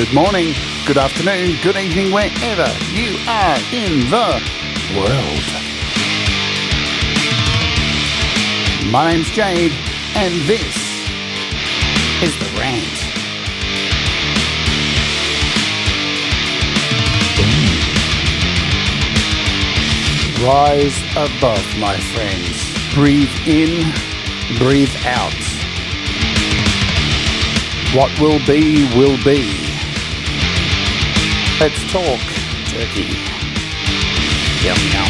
Good morning, good afternoon, good evening, wherever you are in the world. My name's Jade, and this is the Rant. Rise above, my friends. Breathe in, breathe out. What will be, will be. Let's talk turkey. Yum, yum.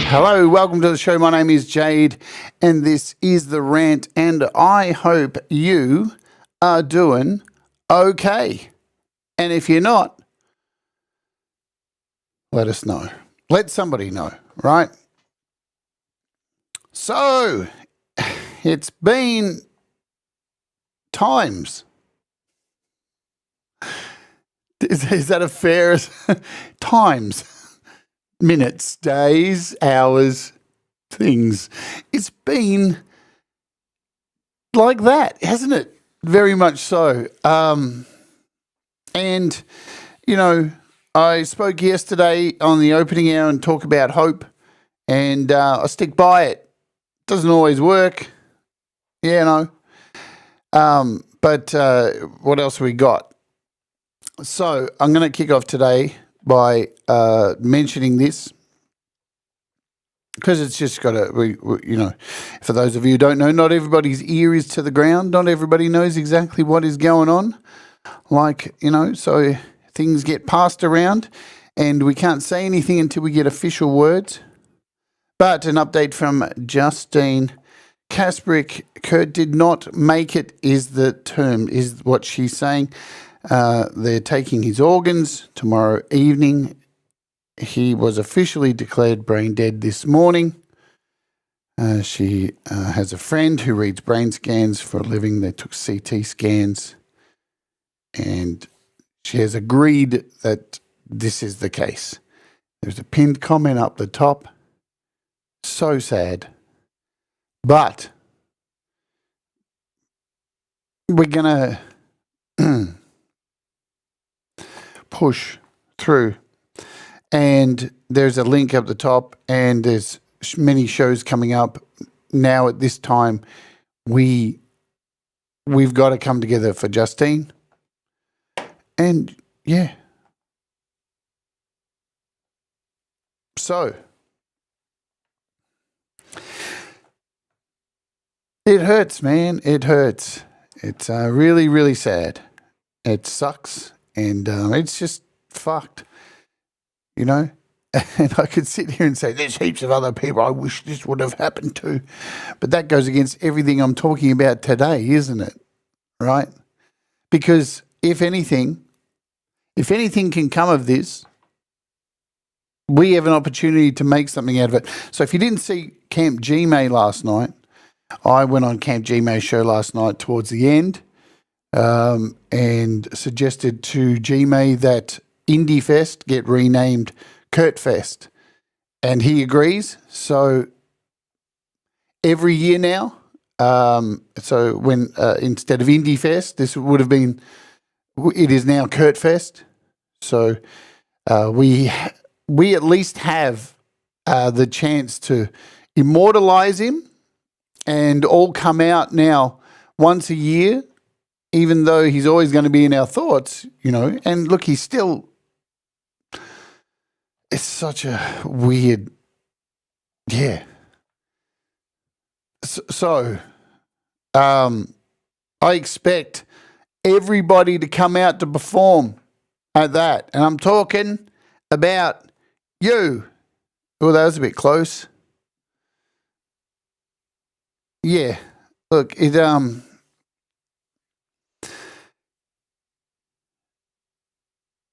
Hello, welcome to the show. My name is Jade, and this is the Rant, and I hope you are doing okay. And if you're not, let us know. Let somebody know, right? So, it's been times. Is that a fair times? Minutes, days, hours, things. It's been like that, hasn't it? Very much so. And, you know, I spoke yesterday on the opening hour and talk about hope, and I stick by it. Doesn't always work, but what else have we got? So I'm going to kick off today by mentioning this, because it's just got to, for those of you who don't know, not everybody's ear is to the ground. Not everybody knows exactly what is going on. So things get passed around and we can't say anything until we get official words. But an update from Justine Kasprick. Kurt did not make it is what she's saying. They're taking his organs tomorrow evening. He was officially declared brain dead this morning. She has a friend who reads brain scans for a living. They took CT scans, and she has agreed that this is the case. There's a pinned comment up the top. So sad. But we're going to push through. And there's a link up the top, and there's many shows coming up. Now at this time, we've got to come together for Justine. And yeah. So it hurts, man. It hurts. It's really, really sad. It sucks. And it's just fucked. And I could sit here and say, there's heaps of other people I wish this would have happened to. But that goes against everything I'm talking about today, isn't it? Right? Because if anything can come of this, we have an opportunity to make something out of it. So if you didn't see Camp Gmail last night, I went on Camp Gmail's show last night towards the end and suggested to Gmail that Indie Fest get renamed Kurt Fest, and he agrees. So every year now, so when instead of Indie Fest, this would have been, it is now Kurt Fest. So we at least have the chance to immortalize him and all come out now once a year, even though he's always going to be in our thoughts, and look, he's still. It's such a weird, yeah. So, I expect everybody to come out to perform at that. And I'm talking about you. Oh, that was a bit close. Yeah. Look,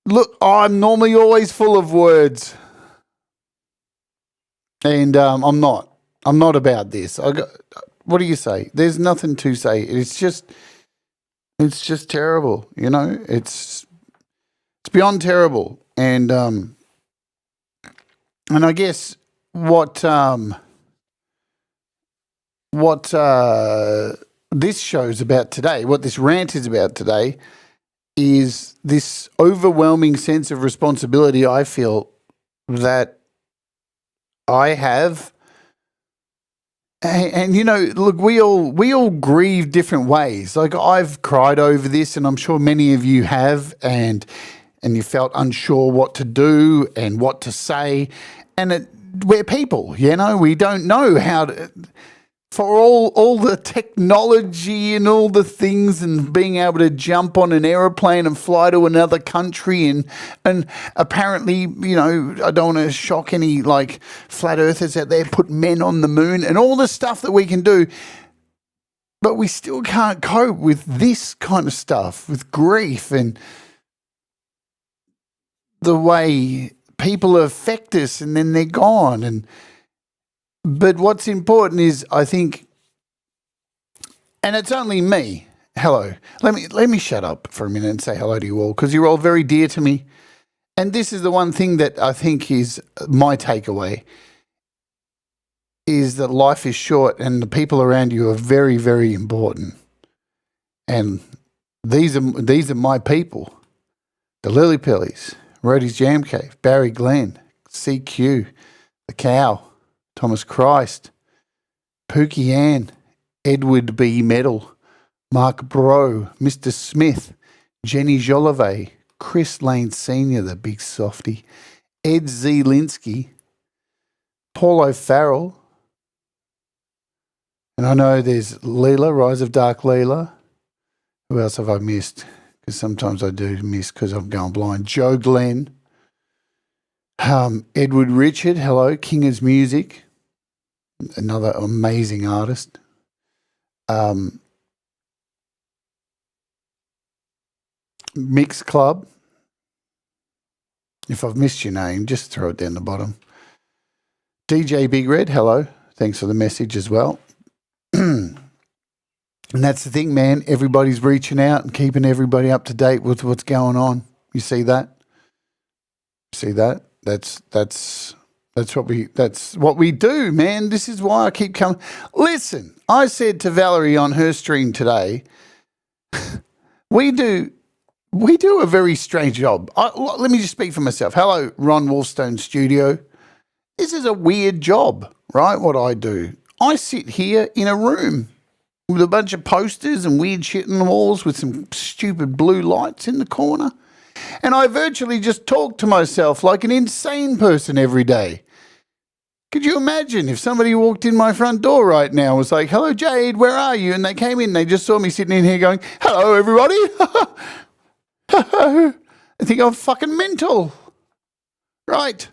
Look, I'm normally always full of words, and I'm not about this. What do you say? There's nothing to say. It's just terrible. It's beyond terrible, and I guess what this show's about today, what this rant is about today, is this overwhelming sense of responsibility I feel that I have. And you know, look, we all grieve different ways. Like I've cried over this, and I'm sure many of you have, and you felt unsure what to do and what to say. And we're people, you know, we don't know how to. For all the technology and all the things and being able to jump on an aeroplane and fly to another country and apparently, you know, I don't want to shock any like flat earthers out there, put men on the moon and all the stuff that we can do, but we still can't cope with this kind of stuff, with grief and the way people affect us and then they're gone. But what's important is, I think, and it's only me. Hello. Let me shut up for a minute and say hello to you all, because you're all very dear to me. And this is the one thing that I think is my takeaway, is that life is short and the people around you are very, very important. And these are my people. The Lily Pillies, Rhodey's Jam Cave, Barry Glenn, CQ, The Cow, Thomas Christ, Pookie Ann, Edward B. Medal, Mark Bro, Mr. Smith, Jenny Jolivet, Chris Lane Sr., the big softy, Ed Zielinski, Paul O'Farrell, and I know there's Leela, Rise of Dark Leela. Who else have I missed? Because sometimes I do miss because I'm going blind. Joe Glenn, Edward Richard, hello, Kinger's Music, another amazing artist. Mix Club. If I've missed your name, just throw it down the bottom. DJ Big Red, hello. Thanks for the message as well. And that's the thing, man. Everybody's reaching out and keeping everybody up to date with what's going on. You see that? See that? That's what we do, man. This is why I keep coming. Listen, I said to Valerie on her stream today, we do a very strange job. Let me just speak for myself. Hello, Ron Wolfstone Studio. This is a weird job, right? What I do. I sit here in a room with a bunch of posters and weird shit on the walls with some stupid blue lights in the corner. And I virtually just talk to myself like an insane person every day. Could you imagine if somebody walked in my front door right now and was like, hello, Jade, where are you? And they came in and they just saw me sitting in here going, hello, everybody. I think I'm fucking mental. Right.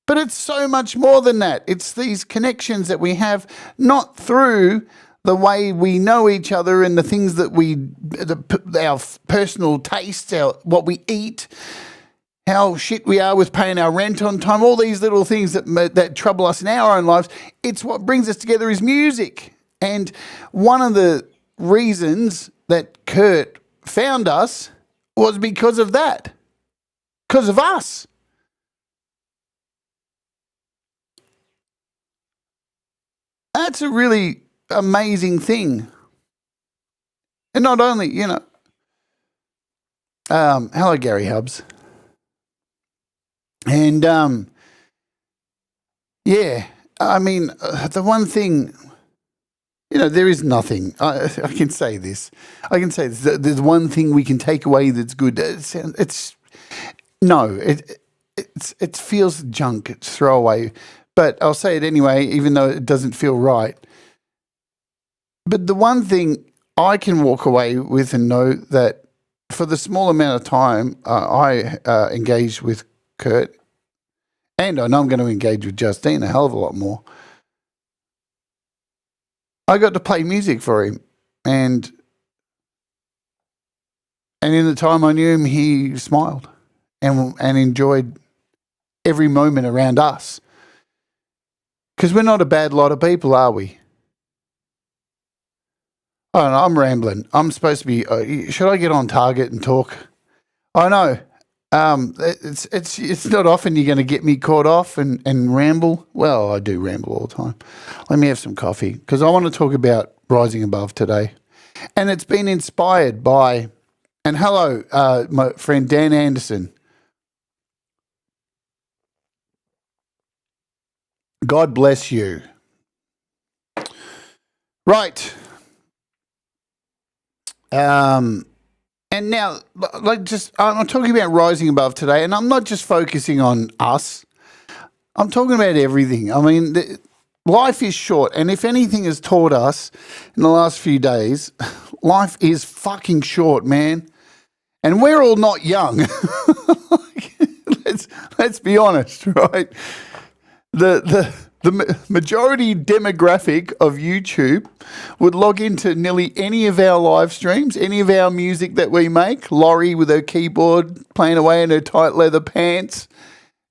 But it's so much more than that. It's these connections that we have, not through the way we know each other and the things that our personal tastes, what we eat, how shit we are with paying our rent on time, all these little things that trouble us in our own lives. It's what brings us together is music. And one of the reasons that Kurt found us was because of that. Because of us. That's a really amazing thing. And not only, hello, Gary Hubbs. And, the one thing, there is nothing. I can say this. There's one thing we can take away that's good. It feels junk. It's throwaway. But I'll say it anyway, even though it doesn't feel right. But the one thing I can walk away with and know that for the small amount of time I engaged with Kurt, and I know I'm going to engage with Justine a hell of a lot more, I got to play music for him. And in the time I knew him, he smiled and enjoyed every moment around us. Because we're not a bad lot of people, are we? Oh, no, I'm rambling. I'm supposed to be... should I get on target and talk? I know. It's not often you're going to get me caught off and ramble. Well, I do ramble all the time. Let me have some coffee, because I want to talk about Rising Above today. And it's been inspired by And hello, my friend Dan Anderson. God bless you. Right. And now, I'm talking about rising above today, and I'm not just focusing on us. I'm talking about everything. I mean, life is short, and if anything has taught us in the last few days, life is fucking short, man. And we're all not young. let's be honest, right? The majority demographic of YouTube would log into nearly any of our live streams, any of our music that we make. Laurie with her keyboard playing away in her tight leather pants,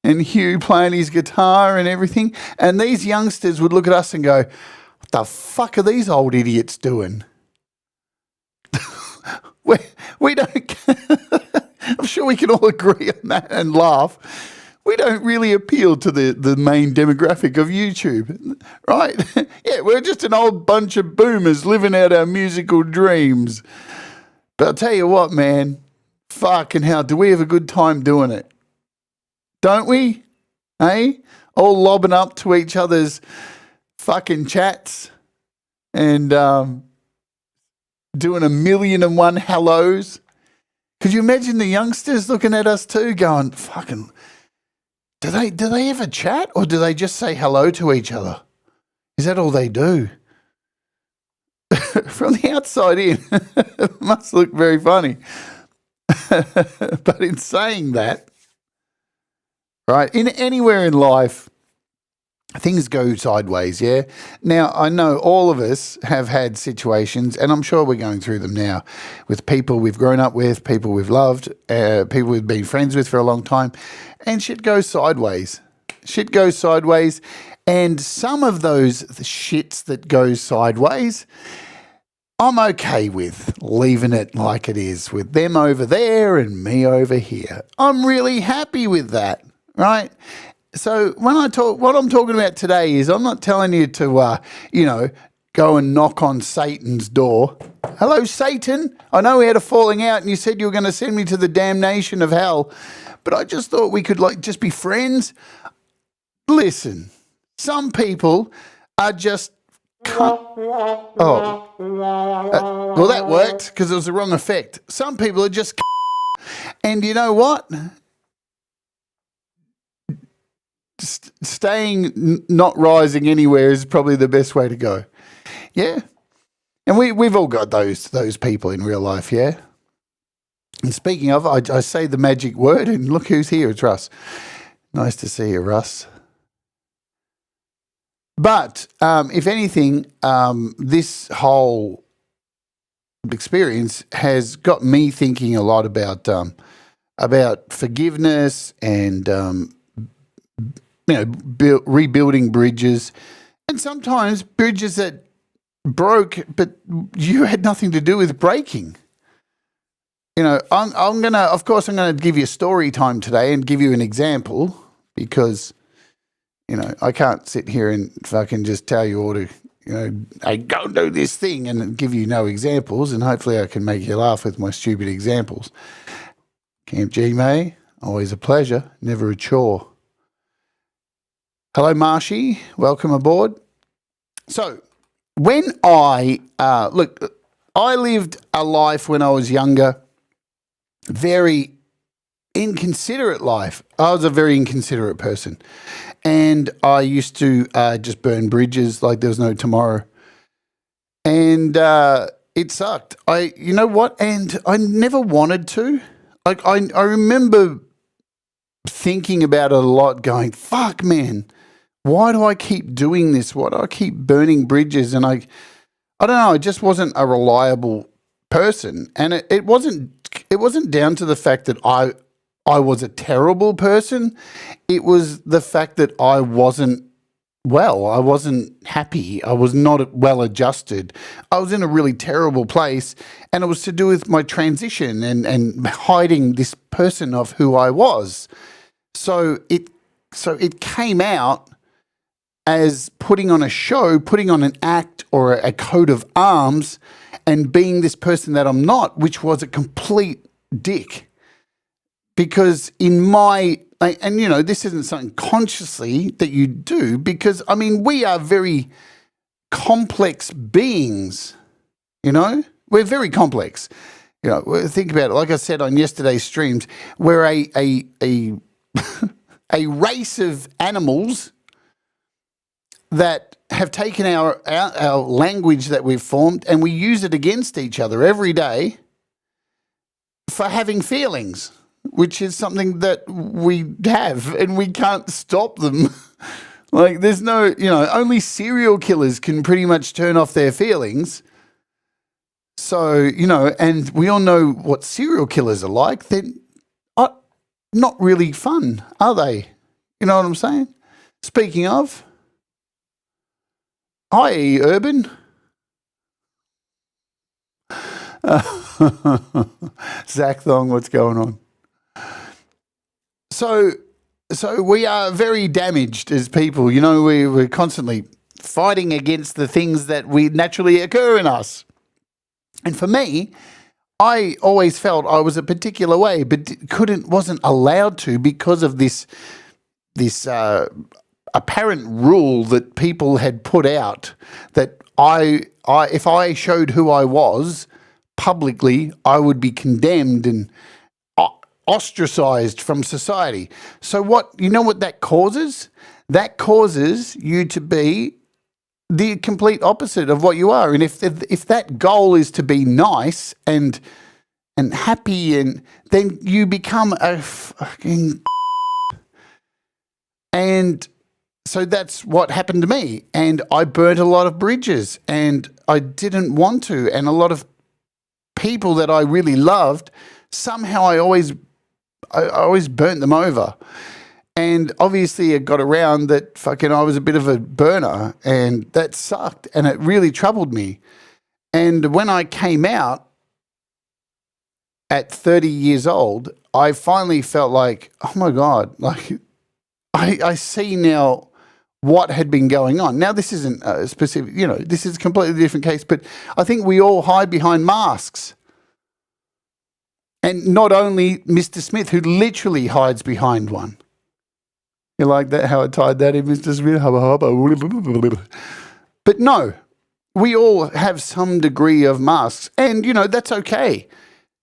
and Hugh playing his guitar and everything. And these youngsters would look at us and go, "What the fuck are these old idiots doing?" we don't. I'm sure we can all agree on that and laugh. We don't really appeal to the main demographic of YouTube, right? Yeah, we're just an old bunch of boomers living out our musical dreams. But I'll tell you what, man, fucking hell, do we have a good time doing it? Don't we? Hey? All lobbing up to each other's fucking chats and doing 1,000,001 hellos. Could you imagine the youngsters looking at us too going, fucking... Do they ever chat, or do they just say hello to each other? Is that all they do? From the outside in, it must look very funny. But in saying that, right, anywhere in life, things go sideways, yeah? Now, I know all of us have had situations, and I'm sure we're going through them now, with people we've grown up with, people we've loved, people we've been friends with for a long time, and shit goes sideways. Shit goes sideways, and some of those shits that go sideways, I'm okay with leaving it like it is, with them over there and me over here. I'm really happy with that, right? So when I talk, what I'm talking about today is I'm not telling you to, go and knock on Satan's door. Hello, Satan. I know we had a falling out and you said you were going to send me to the damnation of hell, but I just thought we could just be friends. Listen, some people are just... well, that worked because it was the wrong effect. Some people are just... and you know what? Staying not rising anywhere is probably the best way to go. Yeah. And we've all got those people in real life, yeah? And speaking of, I say the magic word and look who's here. It's Russ. Nice to see you, Russ. But if anything, this whole experience has got me thinking a lot about forgiveness and rebuilding bridges, and sometimes bridges that broke, but you had nothing to do with breaking. I'm gonna give you a story time today and give you an example because, I can't sit here and fucking just tell you all to, hey, go do this thing and give you no examples, and hopefully I can make you laugh with my stupid examples. Camp G May, always a pleasure, never a chore. Hello, Marshy. Welcome aboard. So, when I lived a life when I was younger, very inconsiderate life. I was a very inconsiderate person. And I used to just burn bridges like there was no tomorrow. And it sucked. You know what? And I never wanted to. Like, I remember thinking about it a lot, going, fuck, man. Why do I keep doing this? Why do I keep burning bridges? And I don't know, I just wasn't a reliable person. And it wasn't down to the fact that I was a terrible person. It was the fact that I wasn't well. I wasn't happy. I was not well adjusted. I was in a really terrible place, and it was to do with my transition and hiding this person of who I was. So it came out as putting on a show, putting on an act or a coat of arms and being this person that I'm not, which was a complete dick. Because in my, and you know, this isn't something consciously that you do, because I mean, we are very complex beings, you know, we're very complex. You know, think about it. Like I said on yesterday's streams, we're a a race of animals that have taken our language that we've formed, and we use it against each other every day for having feelings, which is something that we have and we can't stop them. Like, there's no, you know, only serial killers can pretty much turn off their feelings. So, you know, and we all know what serial killers are like. They're not really fun, are they? You know what I'm saying? Speaking of, hi, Urban. Zach Thong, what's going on? So we are very damaged as people. You know, we're constantly fighting against the things that we naturally occur in us. And for me, I always felt I was a particular way, but wasn't allowed to because of this apparent rule that people had put out that if I showed who I was publicly, I would be condemned and ostracized from society. So what that causes? That causes you to be the complete opposite of what you are. And if that goal is to be nice and happy, and then you become a fucking and so that's what happened to me. And I burnt a lot of bridges, and I didn't want to. And a lot of people that I really loved, somehow I always burnt them over. And obviously it got around that fucking I was a bit of a burner, and that sucked, and it really troubled me. And when I came out at 30 years old, I finally felt like, oh my God, like I see now what had been going on. Now, this isn't a specific, you know, this is a completely different case, but I think we all hide behind masks. And not only Mr. Smith, who literally hides behind one. You like that, how I tied that in, Mr. Smith? But no, we all have some degree of masks. And, you know, that's okay.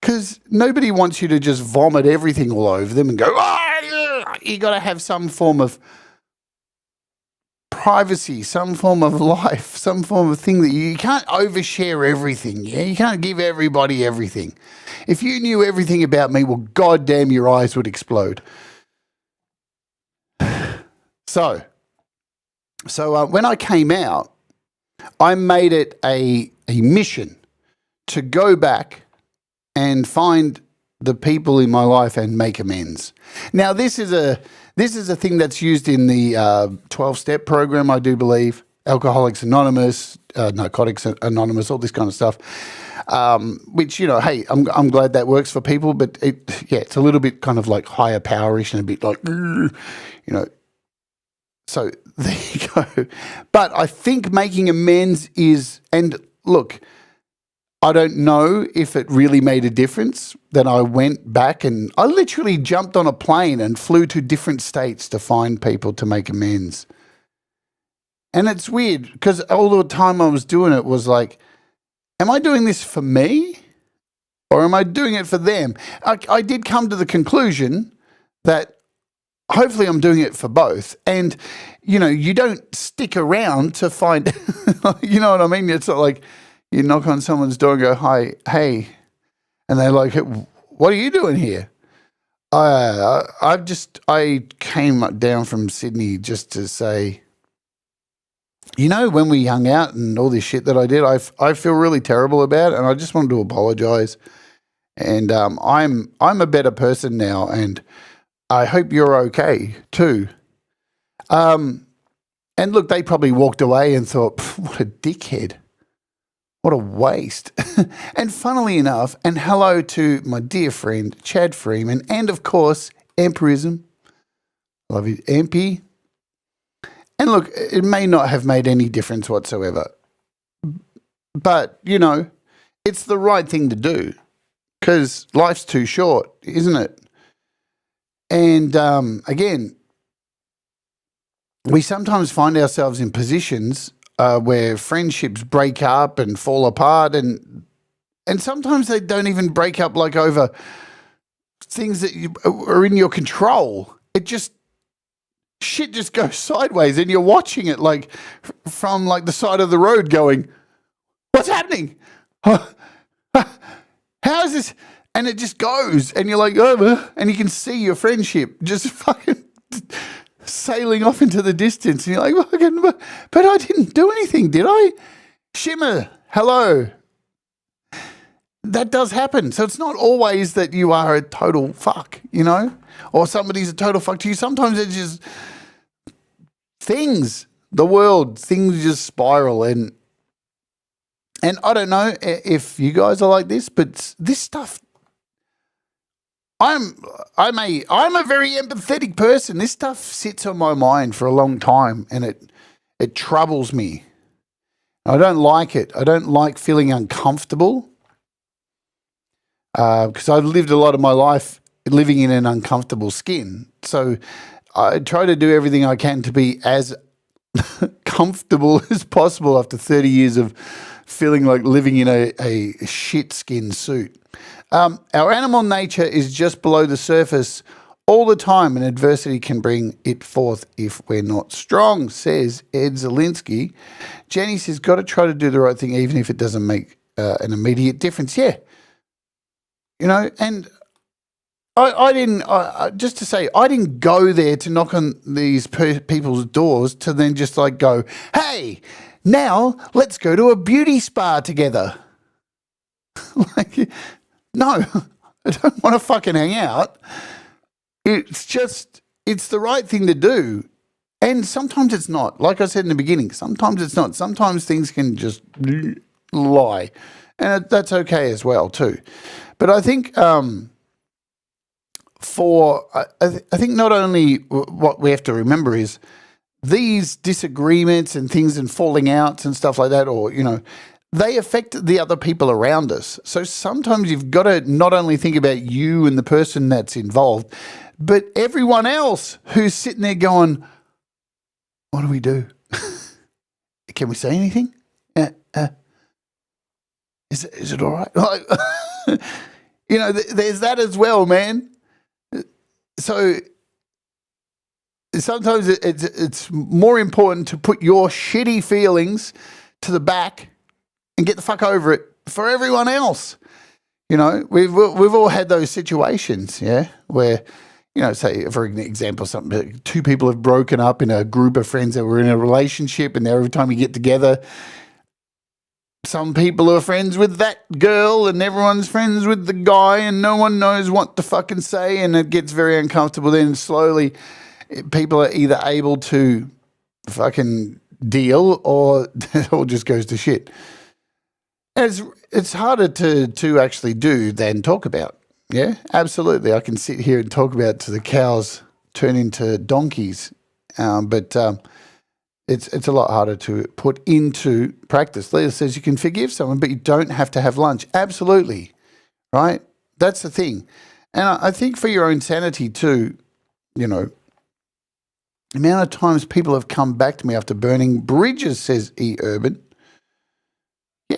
Because nobody wants you to just vomit everything all over them and go, oh, you got to have some form of privacy, some form of life, some form of thing that you can't overshare everything. Yeah, you can't give everybody everything. If you knew everything about me, well, goddamn, your eyes would explode. So when I came out, I made it a mission to go back and find the people in my life and make amends. Now, this is a thing that's used in the 12-step program, I do believe. Alcoholics Anonymous, Narcotics Anonymous, all this kind of stuff. Which, you know, hey, I'm glad that works for people, but it's a little bit kind of like higher powerish and a bit like, you know. So there you go. But I think making amends is, and look, I don't know if it really made a difference. Then I went back and I literally jumped on a plane and flew to different states to find people to make amends. And it's weird because all the time I was doing it was like, am I doing this for me or am I doing it for them? I did come to the conclusion that hopefully I'm doing it for both. And, you know, you don't stick around to find, you know what I mean? It's not like you knock on someone's door and go, hi, hey. And they're like, what are you doing here? I came down from Sydney just to say, you know, when we hung out and all this shit that I did, I feel really terrible about it, and I just wanted to apologize. And I'm a better person now, and I hope you're okay too. And look, they probably walked away and thought, what a dickhead. What a waste. And funnily enough, and hello to my dear friend, Chad Freeman, and of course, Empirism. Love you, Empy. And look, it may not have made any difference whatsoever. But, you know, it's the right thing to do. because life's too short, isn't it? And again, we sometimes find ourselves in positions where friendships break up and fall apart, and sometimes they don't even break up like over things that are in your control. It just shit just goes sideways, and you're watching it like from like the side of the road, going, "What's happening? How is this?" And it just goes, and you're like, "Oh," and you can see your friendship just fucking sailing off into the distance, and you're like, "But I didn't do anything, did I?" Shimmer, hello. That does happen. So it's not always that you are a total fuck, or somebody's a total fuck to you. Sometimes it's just things, the world, things just spiral. And I don't know if you guys are like this, but this stuff, I'm a very empathetic person. This stuff sits on my mind for a long time, and it troubles me. I don't like it. I don't like feeling uncomfortable. Because I've lived a lot of my life living in an uncomfortable skin. So I try to do everything I can to be as comfortable as possible after 30 years of feeling like living in a shit skin suit. Our animal nature is just below the surface all the time, and adversity can bring it forth if we're not strong, says Ed Zielinski. Jenny says, got to try to do the right thing even if it doesn't make an immediate difference. Yeah. And I didn't, just to say, I didn't go there to knock on these people's doors to then just like go, "Hey, now let's go to a beauty spa together." Like, no, I don't want to fucking hang out. It's the right thing to do. And sometimes it's not. Like I said in the beginning, sometimes it's not. Sometimes things can just lie. And that's okay as well too. But I think I think not only what we have to remember is these disagreements and things and falling outs and stuff like that, or, they affect the other people around us. So sometimes you've got to not only think about you and the person that's involved, but everyone else who's sitting there going, "What do we do? Can we say anything? Is it all right?" Like, there's that as well, man. So sometimes it's more important to put your shitty feelings to the back and get the fuck over it for everyone else. We've all had those situations, yeah, where, say for example, two people have broken up in a group of friends that were in a relationship, and every time we get together, some people are friends with that girl and everyone's friends with the guy, and no one knows what to fucking say, and it gets very uncomfortable. Then slowly people are either able to fucking deal or it all just goes to shit. It's harder to actually do than talk about. Yeah, absolutely. I can sit here and talk about till the cows turn into donkeys, but it's a lot harder to put into practice. Leah says you can forgive someone, but you don't have to have lunch. Absolutely, right? That's the thing. And I think for your own sanity too, the amount of times people have come back to me after burning bridges, says E. Urban. Yeah.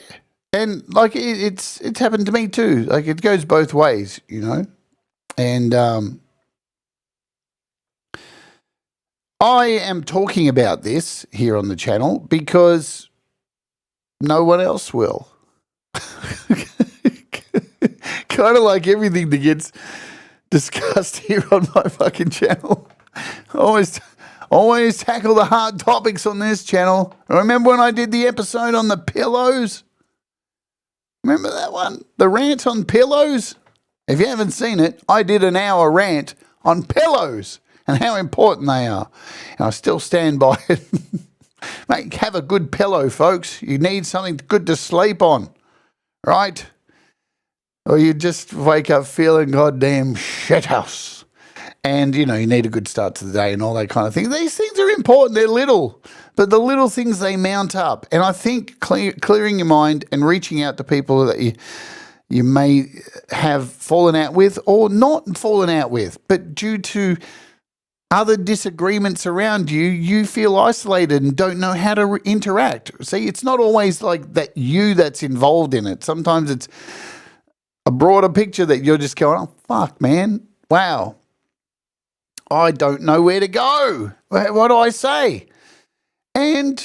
And like it's happened to me too. Like it goes both ways, And I am talking about this here on the channel because no one else will. Kind of like everything that gets discussed here on my fucking channel. Always tackle the hard topics on this channel. Remember when I did the episode on the pillows? Remember that one? The rant on pillows? If you haven't seen it, I did an hour rant on pillows and how important they are. And I still stand by it. Mate, have a good pillow, folks. You need something good to sleep on, right? Or you just wake up feeling goddamn shithouse. And, you need a good start to the day and all that kind of thing. These things are important. They're little. But the little things, they mount up. And I think clearing your mind and reaching out to people that you may have fallen out with or not fallen out with, but due to other disagreements around you, you feel isolated and don't know how to interact. See, it's not always like that you that's involved in it. Sometimes it's a broader picture that you're just going, oh, fuck, man. Wow. I don't know where to go. What do I say? And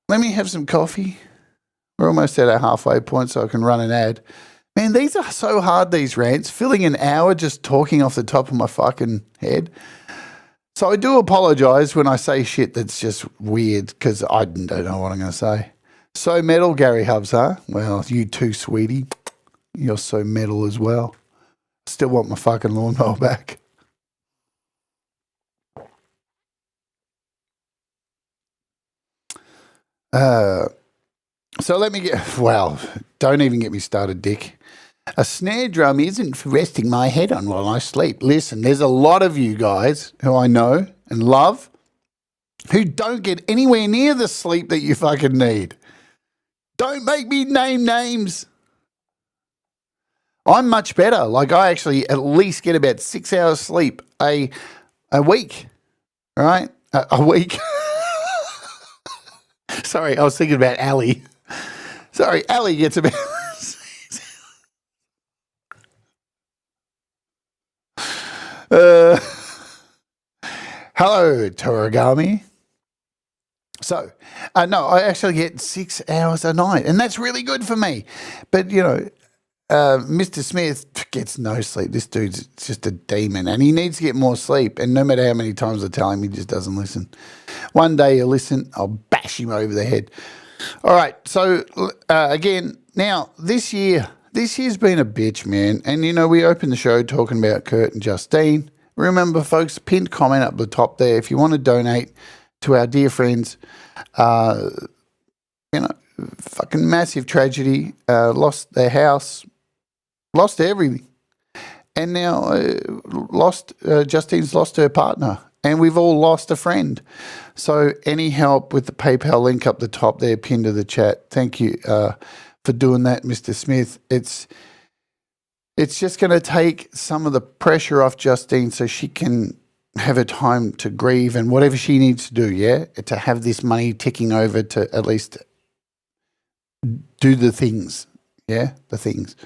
let me have some coffee. We're almost at our halfway point so I can run an ad. Man, these are so hard, these rants. Filling an hour just talking off the top of my fucking head. So I do apologise when I say shit that's just weird because I don't know what I'm going to say. So metal, Gary Hubs, huh? Well, you too, sweetie. You're so metal as well. Still want my fucking lawnmower back. So let me get, well, don't even get me started, Dick. A snare drum isn't for resting my head on while I sleep. Listen, there's a lot of you guys who I know and love who don't get anywhere near the sleep that you fucking need. Don't make me name names. I'm much better. Like I actually at least get about 6 hours sleep a week, right? A week. Sorry, I was thinking about Ali. Sorry, Ali gets about... Hello, Toragami. So, no, I actually get 6 hours a night, and that's really good for me. But, you know, Mr. Smith gets no sleep. This dude's just a demon, and he needs to get more sleep. And no matter how many times I tell him, he just doesn't listen. One day he'll listen, I'll bash him over the head. All right, so again, now this year's been a bitch, man. And, you know, we opened the show talking about Kurt and Justine. Remember, folks, pinned comment up the top there. If you want to donate to our dear friends, you know, fucking massive tragedy, lost their house, lost everything. And now Justine's lost her partner. And we've all lost a friend. So any help with the PayPal link up the top there, pinned to the chat. Thank you for doing that, Mr. Smith. It's just going to take some of the pressure off Justine so she can have her time to grieve and whatever she needs to do, yeah, to have this money ticking over to at least do the things, yeah, the things.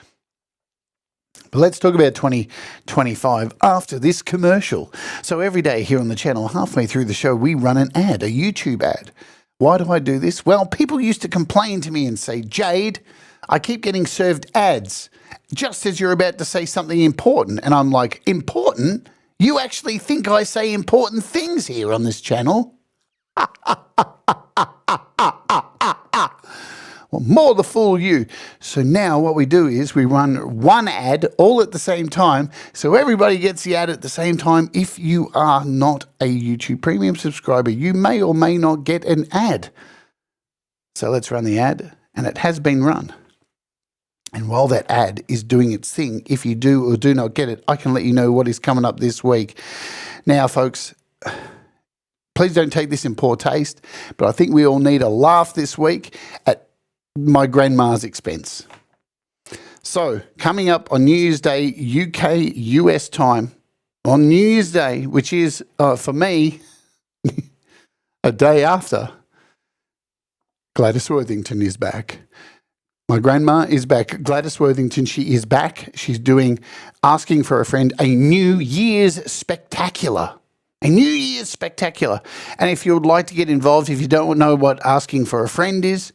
But let's talk about 2025 after this commercial. So every day here on the channel, halfway through the show, we run an ad, a YouTube ad. Why do I do this? Well, people used to complain to me and say, Jade, I keep getting served ads just as you're about to say something important. And I'm like, important? You actually think I say important things here on this channel? Well, more the fool you. So now what we do is we run one ad all at the same time, so everybody gets the ad at the same time. If you are not a YouTube Premium subscriber, you may or may not get an ad. So let's run the ad, and it has been run. And while that ad is doing its thing, if you do or do not get it, I can let you know what is coming up this week. Now, folks, please don't take this in poor taste, but I think we all need a laugh this week at my grandma's expense. So, coming up on New Year's Day, UK, US time, on New Year's Day, which is, for me, a day after, Gladys Worthington is back. My grandma is back. Gladys Worthington, she is back. She's doing Asking for a Friend, a New Year's Spectacular. A New Year's Spectacular. And if you would like to get involved, if you don't know what Asking for a Friend is,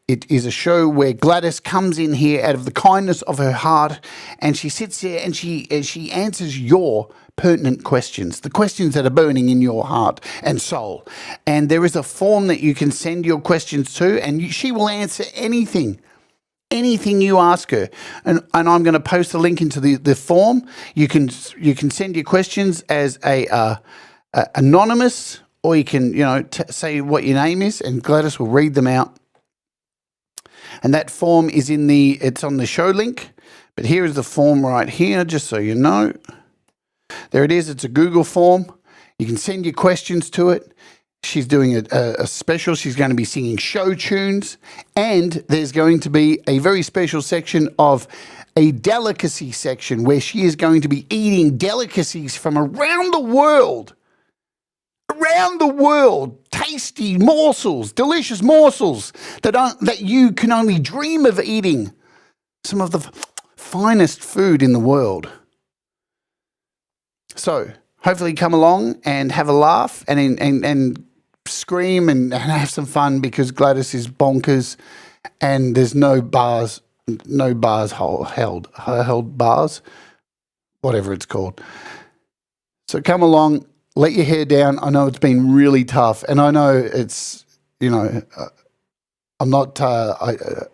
it is a show where Gladys comes in here out of the kindness of her heart and she sits there and she answers your pertinent questions, the questions that are burning in your heart and soul. And there is a form that you can send your questions to, and she will answer anything you ask her. And I'm going to post a link into the form. You can send your questions as a anonymous, or you can say what your name is, and Gladys will read them out. And that form is it's on the show link. But here is the form right here, just so you know. There it is. It's a Google form. You can send your questions to it. She's doing a special. She's going to be singing show tunes. And there's going to be a very special section of a delicacy section where she is going to be eating delicacies from around the world. Around the world. Tasty morsels, delicious morsels that you can only dream of eating. Some of the finest food in the world. So hopefully come along and have a laugh and scream and have some fun, because Gladys is bonkers and there's no bars held bars, whatever it's called. So come along, let your hair down. I know it's been really tough, and I know it's, I'm not, I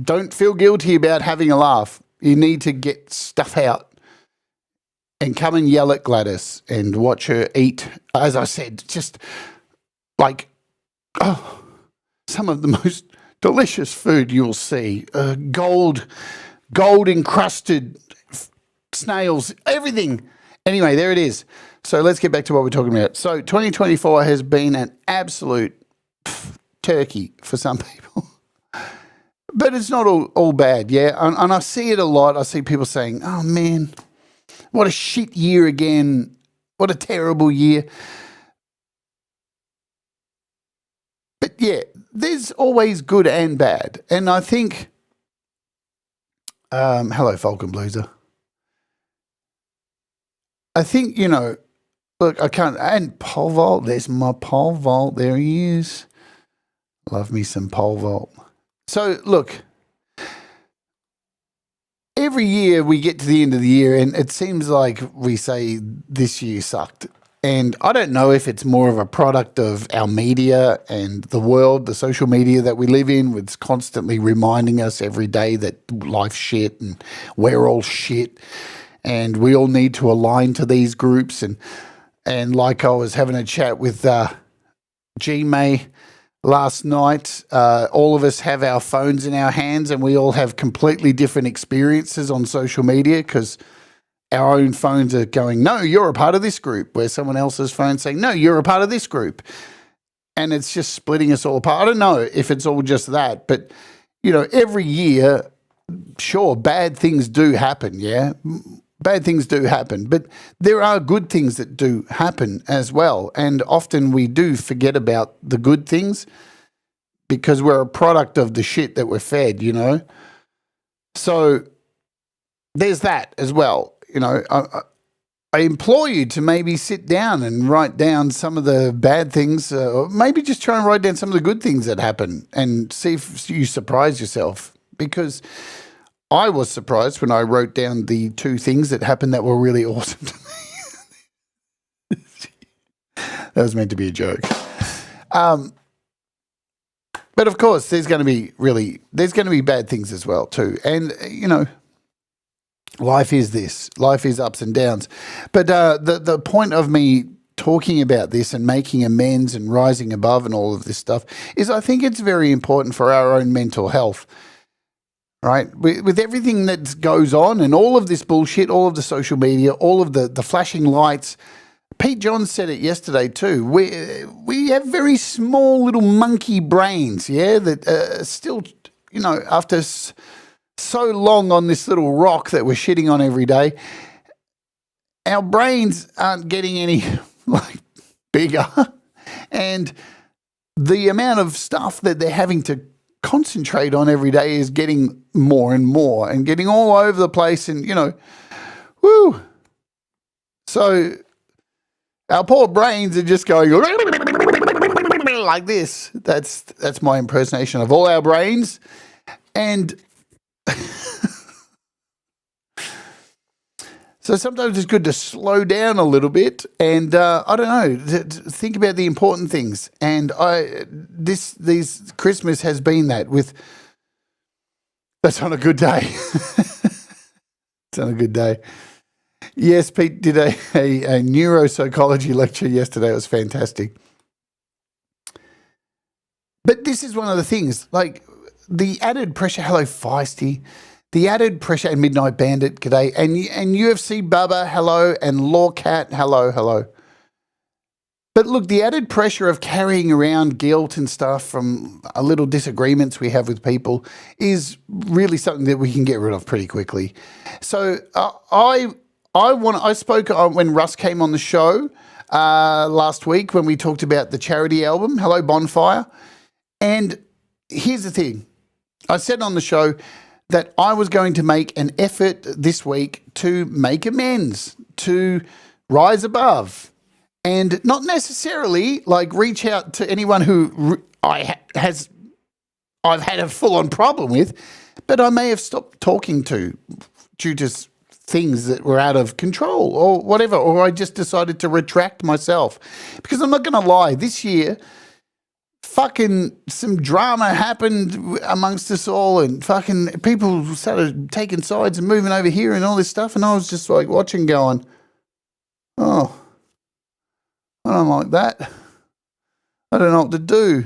don't feel guilty about having a laugh. You need to get stuff out. And come and yell at Gladys and watch her eat, as I said, just like, some of the most delicious food you'll see. Gold encrusted snails, everything. Anyway, there it is. So let's get back to what we're talking about. So 2024 has been an absolute turkey for some people. But it's not all bad, yeah? And I see it a lot. I see people saying, oh, man, what a shit year again. What a terrible year. But yeah, there's always good and bad. And I think, hello, Falcon Blueser. I think, look, I can't, and Pole Vault, there's my Pole Vault. There he is. Love me some Pole Vault. So look, every year we get to the end of the year and it seems like we say this year sucked. And I don't know if it's more of a product of our media and the world, the social media that we live in, it's constantly reminding us every day that life's shit and we're all shit and we all need to align to these groups. And like I was having a chat with G-May last night, all of us have our phones in our hands and we all have completely different experiences on social media because our own phones are going, no, you're a part of this group, where someone else's phone's saying, no, you're a part of this group. And it's just splitting us all apart. I don't know if it's all just that, but, every year, sure, bad things do happen, yeah? Bad things do happen, but there are good things that do happen as well. And often we do forget about the good things because we're a product of the shit that we're fed, So there's that as well. I implore you to maybe sit down and write down some of the bad things, or maybe just try and write down some of the good things that happen and see if you surprise yourself. Because I was surprised when I wrote down the 2 things that happened that were really awesome to me. That was meant to be a joke. But of course, there's going to be bad things as well too. And, life is this. Life is ups and downs. But the point of me talking about this and making amends and rising above and all of this stuff is I think it's very important for our own mental health, right? With everything that goes on and all of this bullshit, all of the social media, all of the flashing lights. Pete Johns said it yesterday too. We have very small little monkey brains, yeah, that still, after so long on this little rock that we're shitting on every day, our brains aren't getting any bigger, and the amount of stuff that they're having to concentrate on every day is getting more and more and getting all over the place, and woo. So our poor brains are just going like this. That's my impersonation of all our brains, and so sometimes it's good to slow down a little bit and, I don't know, think about the important things. And this Christmas has been that with, that's on a good day. It's on a good day. Yes, Pete did a neuropsychology lecture yesterday. It was fantastic. But this is one of the things, like the added pressure, hello Feisty, the added pressure, and Midnight Bandit, g'day, and UFC Bubba, hello, and Lawcat, hello. But look, the added pressure of carrying around guilt and stuff from a little disagreements we have with people is really something that we can get rid of pretty quickly. So I spoke when Russ came on the show last week when we talked about the charity album, Hello Bonfire. And here's the thing. I said on the show that I was going to make an effort this week to make amends, to rise above, and not necessarily like reach out to anyone who I've had a full-on problem with, but I may have stopped talking to due to things that were out of control or whatever, or I just decided to retract myself. Because I'm not going to lie, this year, fucking some drama happened amongst us all, and fucking people started taking sides and moving over here and all this stuff, and I was just like watching going, oh, I don't like that. I don't know what to do.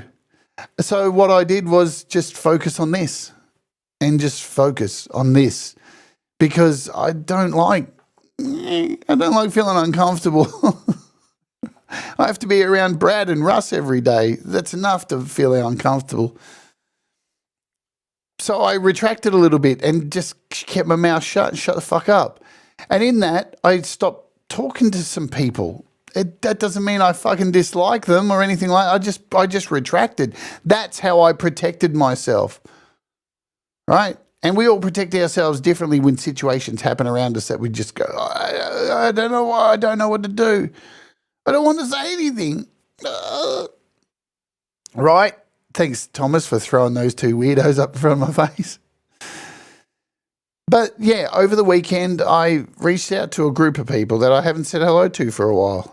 So what I did was just focus on this and just focus on this because I don't like feeling uncomfortable. I have to be around Brad and Russ every day. That's enough to feel uncomfortable. So I retracted a little bit and just kept my mouth shut and shut the fuck up. And in that, I stopped talking to some people. That doesn't mean I fucking dislike them or anything like that. I just retracted. That's how I protected myself. Right? And we all protect ourselves differently when situations happen around us that we just go, I don't know why, I don't know what to do. I don't want to say anything. Right? Thanks, Thomas, for throwing those two weirdos up in front of my face. But yeah, over the weekend, I reached out to a group of people that I haven't said hello to for a while.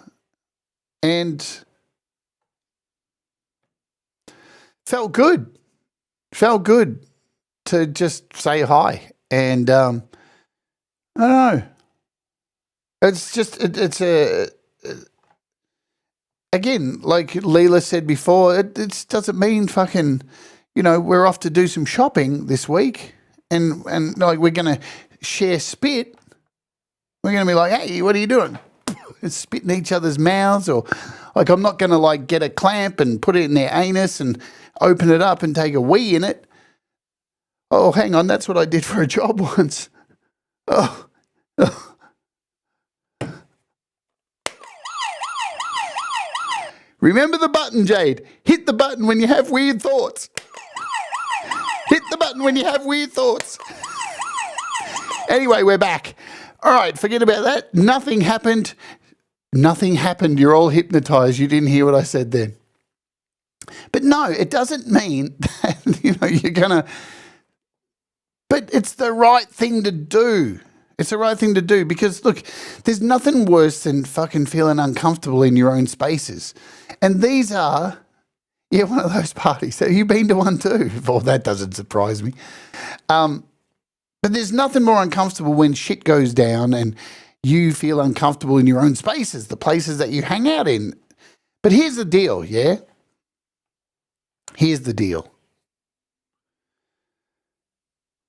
And felt good. Felt good to just say hi. And I don't know. It's just, again, like Leela said before, it doesn't mean fucking, we're off to do some shopping this week and like we're going to share spit. We're going to be like, hey, what are you doing? Spit in each other's mouths, or like I'm not going to like get a clamp and put it in their anus and open it up and take a wee in it. Oh, hang on, that's what I did for a job once. Oh. Remember the button, Jade. Hit the button when you have weird thoughts. Hit the button when you have weird thoughts. Anyway, we're back. All right, forget about that. Nothing happened. Nothing happened. You're all hypnotized. You didn't hear what I said then. But no, it doesn't mean that, you're going to... But it's the right thing to do. It's the right thing to do because, look, there's nothing worse than fucking feeling uncomfortable in your own spaces. And these are, one of those parties. Have you been to one too? Well, that doesn't surprise me. But there's nothing more uncomfortable when shit goes down and you feel uncomfortable in your own spaces, the places that you hang out in. But here's the deal, yeah? Here's the deal.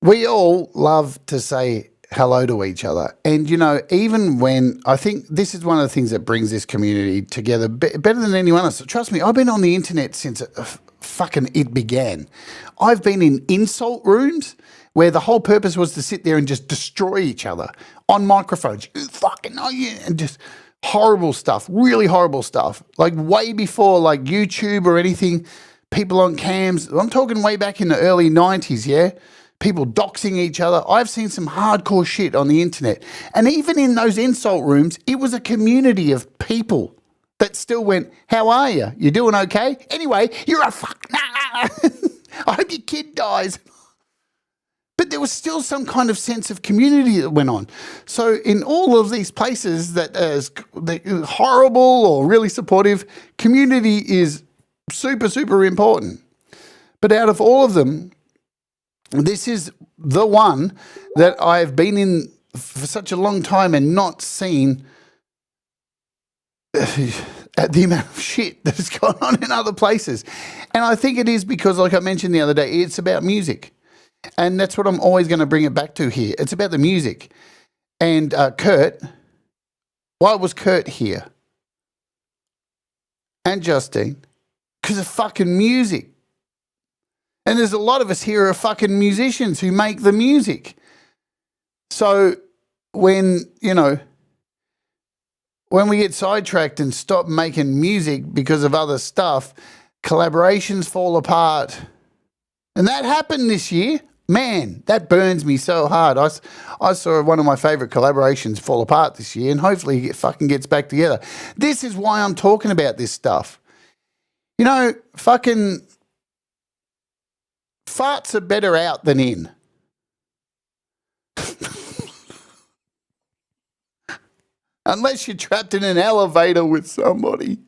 We all love to say hello to each other. And, even when I think this is one of the things that brings this community together better than anyone else. Trust me, I've been on the internet since fucking it began. I've been in insult rooms where the whole purpose was to sit there and just destroy each other on microphones. Fucking oh yeah, and just horrible stuff, really horrible stuff. Like way before like YouTube or anything, people on cams. I'm talking way back in the early 90s, yeah? People doxing each other. I've seen some hardcore shit on the internet. And even in those insult rooms, it was a community of people that still went, how are you? You doing okay? Anyway, you're a fuck. I hope your kid dies. But there was still some kind of sense of community that went on. So in all of these places that is horrible or really supportive, community is super, super important. But out of all of them, this is the one that I've been in for such a long time and not seen at the amount of shit that has gone on in other places. And I think it is because, like I mentioned the other day, it's about music. And that's what I'm always going to bring it back to here. It's about the music. And Kurt, why was Kurt here? and Justine because of fucking music. And there's a lot of us here who are fucking musicians who make the music. So when, when we get sidetracked and stop making music because of other stuff, collaborations fall apart. And that happened this year. Man, that burns me so hard. I saw one of my favourite collaborations fall apart this year, and hopefully it fucking gets back together. This is why I'm talking about this stuff. Fucking farts are better out than in. Unless you're trapped in an elevator with somebody.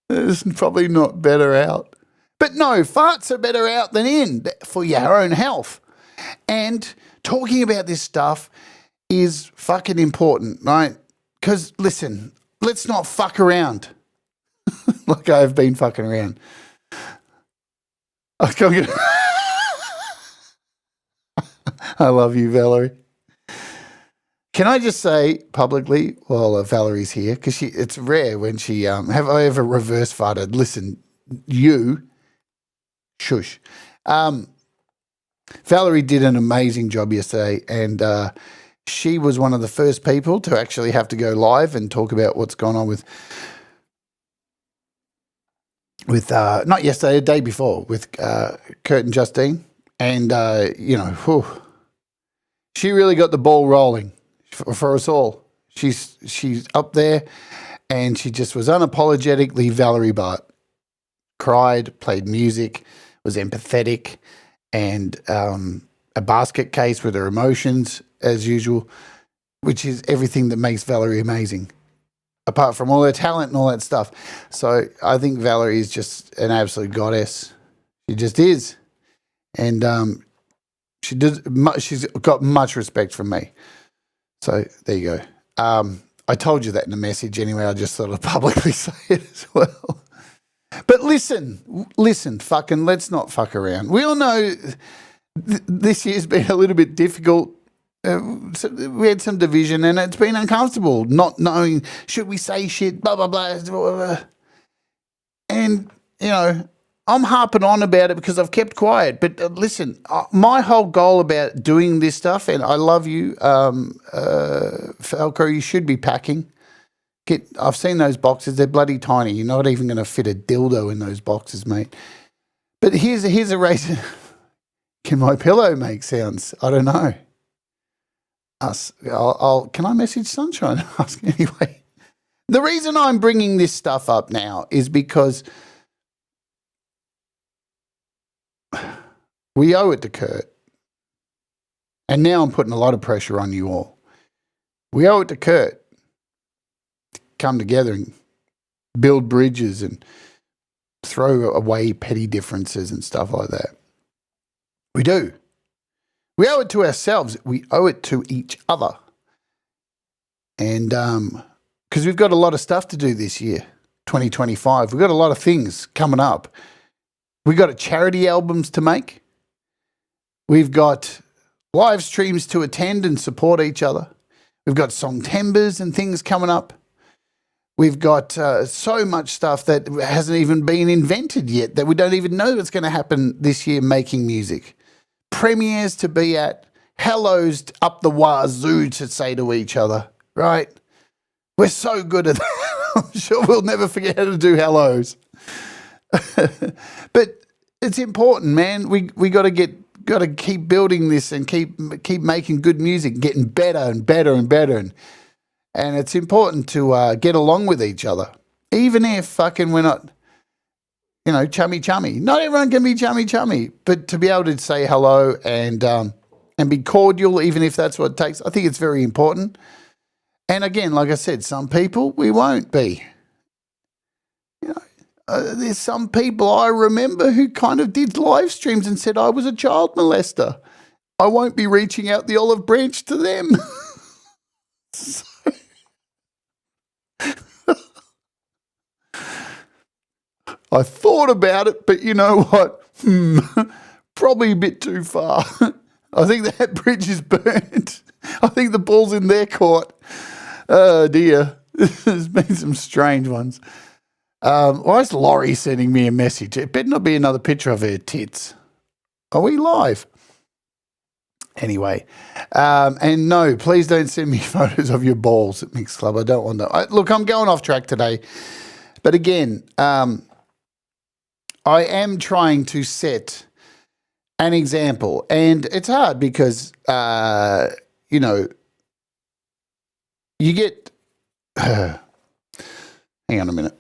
It's probably not better out. But no, farts are better out than in for your own health. And talking about this stuff is fucking important, right? Because, listen, let's not fuck around. Like I've been fucking around. I love you, Valerie. Can I just say publicly, while Valerie's here, because it's rare when she, have I ever reverse farted? Listen, you, shush. Valerie did an amazing job yesterday, and she was one of the first people to actually have to go live and talk about what's going on with not yesterday, the day before, with Kurt and Justine. And, she really got the ball rolling for us all. She's up there, and she just was unapologetically Valerie Bart. Cried, played music, was empathetic, and a basket case with her emotions, as usual, which is everything that makes Valerie amazing, apart from all her talent and all that stuff. So I think Valerie is just an absolute goddess. She just is. And she's got much respect from me. So there you go. I told you that in a message anyway. I just thought I'd publicly say it as well. But listen, fucking let's not fuck around. We all know this year's been a little bit difficult. So we had some division, and it's been uncomfortable not knowing, should we say shit, blah, blah, blah, blah, blah. And, I'm harping on about it because I've kept quiet. But listen, my whole goal about doing this stuff, and I love you, Falco, you should be packing. I've seen those boxes. They're bloody tiny. You're not even going to fit a dildo in those boxes, mate. But here's a reason. Can my pillow make sounds? I don't know. Can I message Sunshine and ask anyway? The reason I'm bringing this stuff up now is because we owe it to Kurt. And now I'm putting a lot of pressure on you all. We owe it to Kurt to come together and build bridges and throw away petty differences and stuff like that. We do. We owe it to ourselves. We owe it to each other. And because we've got a lot of stuff to do this year, 2025. We've got a lot of things coming up. We've got charity albums to make. We've got live streams to attend and support each other. We've got Songtembers and things coming up. We've got so much stuff that hasn't even been invented yet, that we don't even know what's going to happen this year making music. Premieres to be at, hellos up the wazoo to say to each other, right? We're so good at that. I'm sure we'll never forget how to do hellos. But it's important, man. We got to keep building this and keep making good music, getting better and better and better. And it's important to get along with each other, even if fucking we're not, chummy. Not everyone can be chummy, but to be able to say hello and be cordial, even if that's what it takes, I think it's very important. And again, like I said, some people we won't be. There's some people I remember who kind of did live streams and said I was a child molester. I won't be reaching out the olive branch to them. I thought about it, but you know what? Probably a bit too far. I think that bridge is burnt. I think the ball's in their court. Oh, dear. There's been some strange ones. Why is Laurie sending me a message? It better not be another picture of her tits. Are we live? Anyway, and no, please don't send me photos of your balls at Mixed Club. I don't want that. Look, I'm going off track today. But again, I am trying to set an example. And it's hard because, you know, you get... hang on a minute.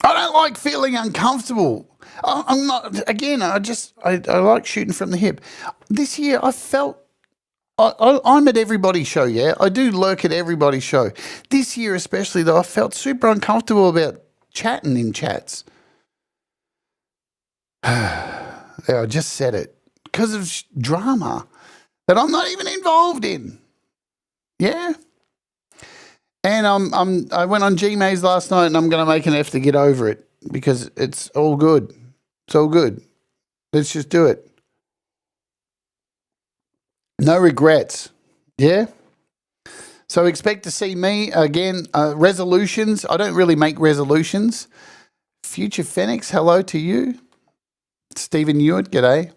I don't like feeling uncomfortable. I'm not, again, I like shooting from the hip. This year I felt, I'm at everybody's show, yeah? I do lurk at everybody's show. This year especially, though, I felt super uncomfortable about chatting in chats. There, I just said it. Because of drama that I'm not even involved in. Yeah? And I went on Gmaze last night and I'm going to make an effort to get over it because it's all good. It's all good. Let's just do it. No regrets. Yeah? So expect to see me again. Resolutions. I don't really make resolutions. Future Phoenix, hello to you. Stephen Hewitt, g'day.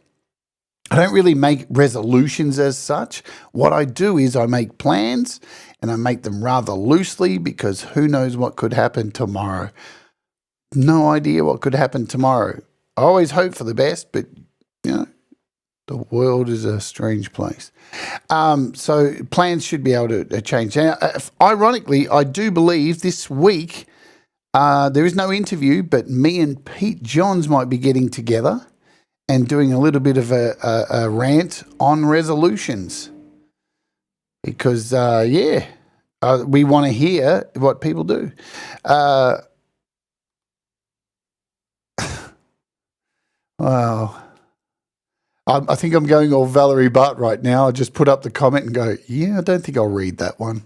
I don't really make resolutions as such. What I do is I make plans and I make them rather loosely because who knows what could happen tomorrow. No idea what could happen tomorrow. I always hope for the best, but, you know, the world is a strange place. So plans should be able to change. Now, ironically, I do believe this week there is no interview, but me and Pete Johns might be getting together and doing a little bit of a rant on resolutions. Because, we want to hear what people do. Wow. I think I'm going all Valerie Butt right now. I just put up the comment and go, yeah, I don't think I'll read that one.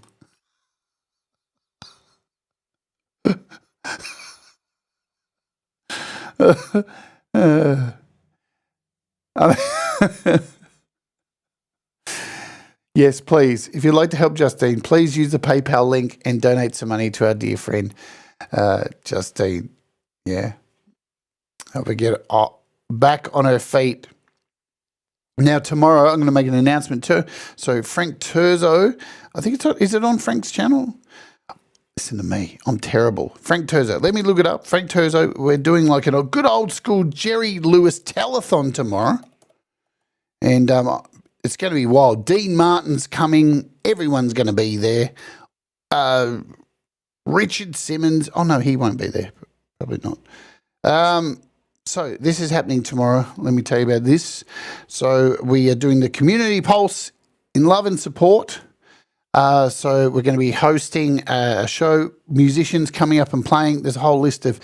Yes, please. If you'd like to help Justine, please use the PayPal link and donate some money to our dear friend, Justine. Yeah. Help her get back on her feet. Now, tomorrow, I'm going to make an announcement too. So, Frank Terzo, I think is it on Frank's channel? Listen to me. I'm terrible. Frank Terzo. Let me look it up. Frank Terzo, we're doing like a good old school Jerry Lewis telethon tomorrow. And it's going to be wild. Dean Martin's coming. Everyone's going to be there. Richard Simmons. Oh, no, he won't be there. Probably not. So this is happening tomorrow. Let me tell you about this. So we are doing the Community Pulse in love and support. So we're going to be hosting a show, musicians coming up and playing. There's a whole list of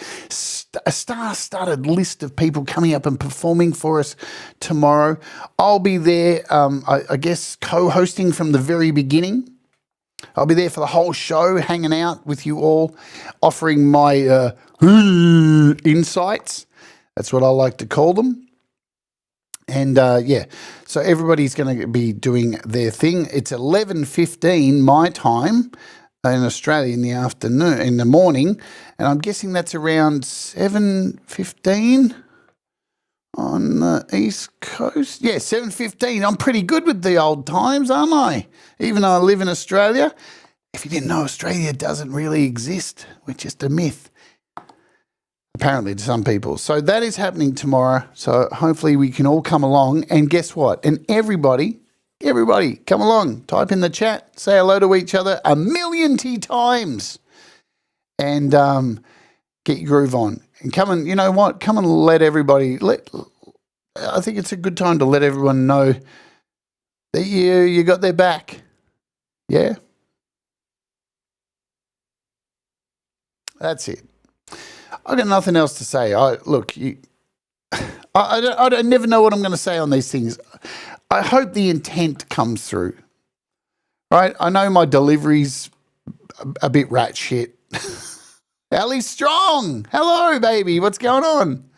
a star-studded list of people coming up and performing for us tomorrow. I'll be there, I guess, co-hosting from the very beginning. I'll be there for the whole show, hanging out with you all, offering my insights. That's what I like to call them. And, so everybody's going to be doing their thing. It's 11:15 my time in Australia in the afternoon, in the morning, and I'm guessing that's around 7:15 on the East Coast. Yeah, 7:15. I'm pretty good with the old times, aren't I? Even though I live in Australia. If you didn't know, Australia doesn't really exist. We're just a myth. Apparently to some people. So that is happening tomorrow. So hopefully we can all come along. And guess what? And everybody, come along. Type in the chat. Say hello to each other 1,000,000 times. And get your groove on. And come and, you know what? Come and let everybody, I think it's a good time to let everyone know that you got their back. Yeah? That's it. I got nothing else to say. I never know what I'm going to say on these things. I hope the intent comes through. Right? I know my delivery's a bit rat shit. Ellie Strong. Hello, baby. What's going on?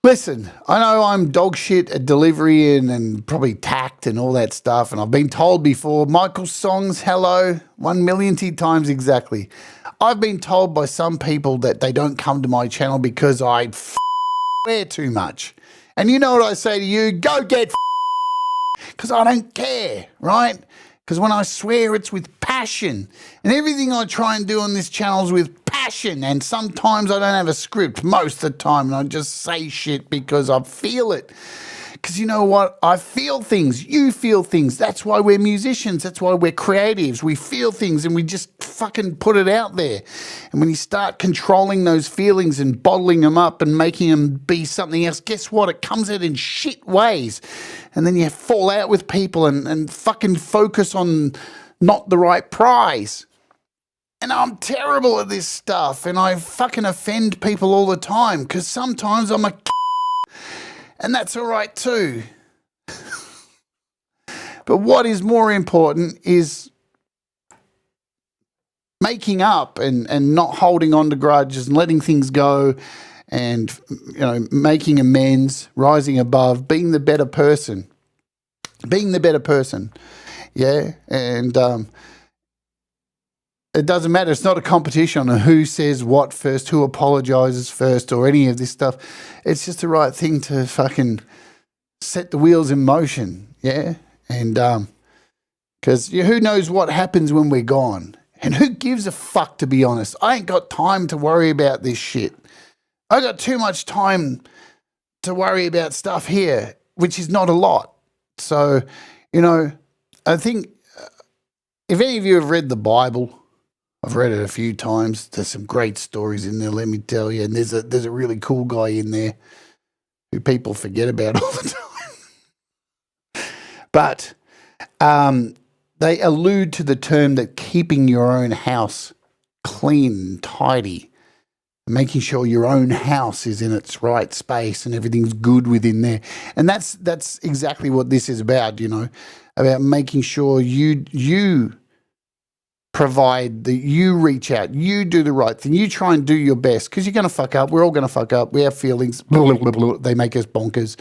Listen, I know I'm dog shit at delivery and probably tact and all that stuff, and I've been told before, Michael's songs, hello, 1 million times exactly. I've been told by some people that they don't come to my channel because I swear too much. And you know what I say to you? Go get because I don't care, right? Because when I swear, it's with passion. And everything I try and do on this channel is with passion. And sometimes I don't have a script, most of the time. And I just say shit because I feel it. Because you know what? I feel things. You feel things. That's why we're musicians. That's why we're creatives. We feel things and we just fucking put it out there. And when you start controlling those feelings and bottling them up and making them be something else, guess what? It comes out in shit ways. And then you fall out with people and fucking focus on not the right prize. And I'm terrible at this stuff. And I fucking offend people all the time because sometimes I'm a and that's all right too. But what is more important is making up and not holding on to grudges and letting things go and, you know, making amends, rising above, being the better person. Being the better person. Yeah. And it doesn't matter. It's not a competition on who says what first, who apologizes first or any of this stuff. It's just the right thing to fucking set the wheels in motion. Yeah. And because who knows what happens when we're gone? And who gives a fuck, to be honest? I ain't got time to worry about this shit. I got too much time to worry about stuff here, which is not a lot. So, you know, I think if any of you have read the Bible, I've read it a few times. There's some great stories in there, let me tell you. And there's a really cool guy in there who people forget about all the time. But they allude to the term that keeping your own house clean and tidy, making sure your own house is in its right space and everything's good within there. And that's exactly what this is about, you know, about making sure you provide that you reach out, you do the right thing, you try and do your best because you're going to fuck up. We're all going to fuck up. We have feelings. Blah, blah, blah, they make us bonkers.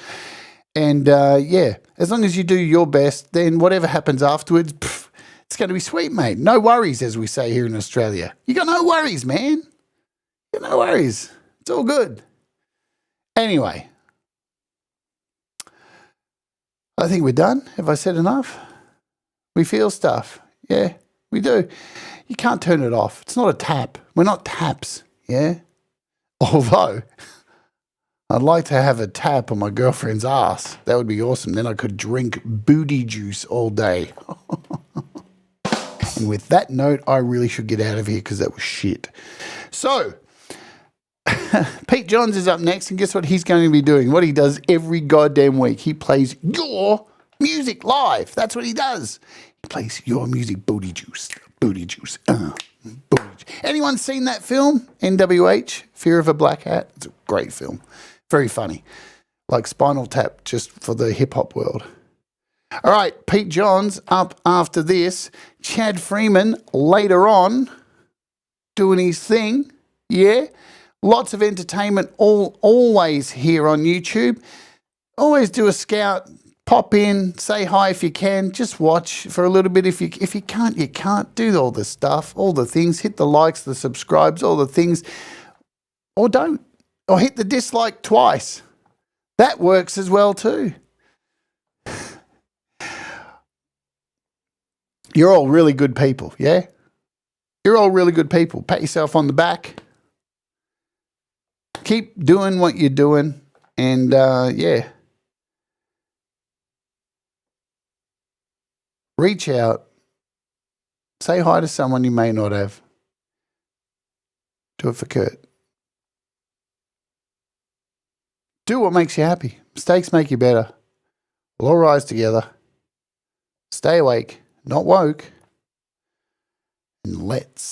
And yeah, as long as you do your best, then whatever happens afterwards, it's going to be sweet, mate. No worries, as we say here in Australia. You got no worries, man. You got no worries. It's all good. Anyway, I think we're done. Have I said enough? We feel stuff. Yeah. We do. You can't turn it off. It's not a tap. We're not taps, yeah? Although, I'd like to have a tap on my girlfriend's ass. That would be awesome. Then I could drink booty juice all day. And with that note, I really should get out of here because that was shit. So, Pete Johns is up next, and guess what he's going to be doing? What he does every goddamn week. He plays your music live. That's what he does. Plays your music, booty juice, booty juice, booty. Anyone seen that film, NWH, Fear of a Black Hat? It's a great film. Very funny. Like Spinal Tap, just for the hip-hop world. All right, Pete Johns up after this. Chad Freeman later on doing his thing. Yeah. Lots of entertainment always here on YouTube. Always do a scout. Pop in, say hi if you can, just watch for a little bit. If you can't, you can't. Do all the stuff, all the things, hit the likes, the subscribes, all the things, or don't, or hit the dislike twice. That works as well too. You're all really good people, yeah? You're all really good people. Pat yourself on the back. Keep doing what you're doing, and yeah. Reach out. Say hi to someone you may not have. Do it for Kurt. Do what makes you happy. Mistakes make you better. We'll all rise together. Stay awake, not woke. And let's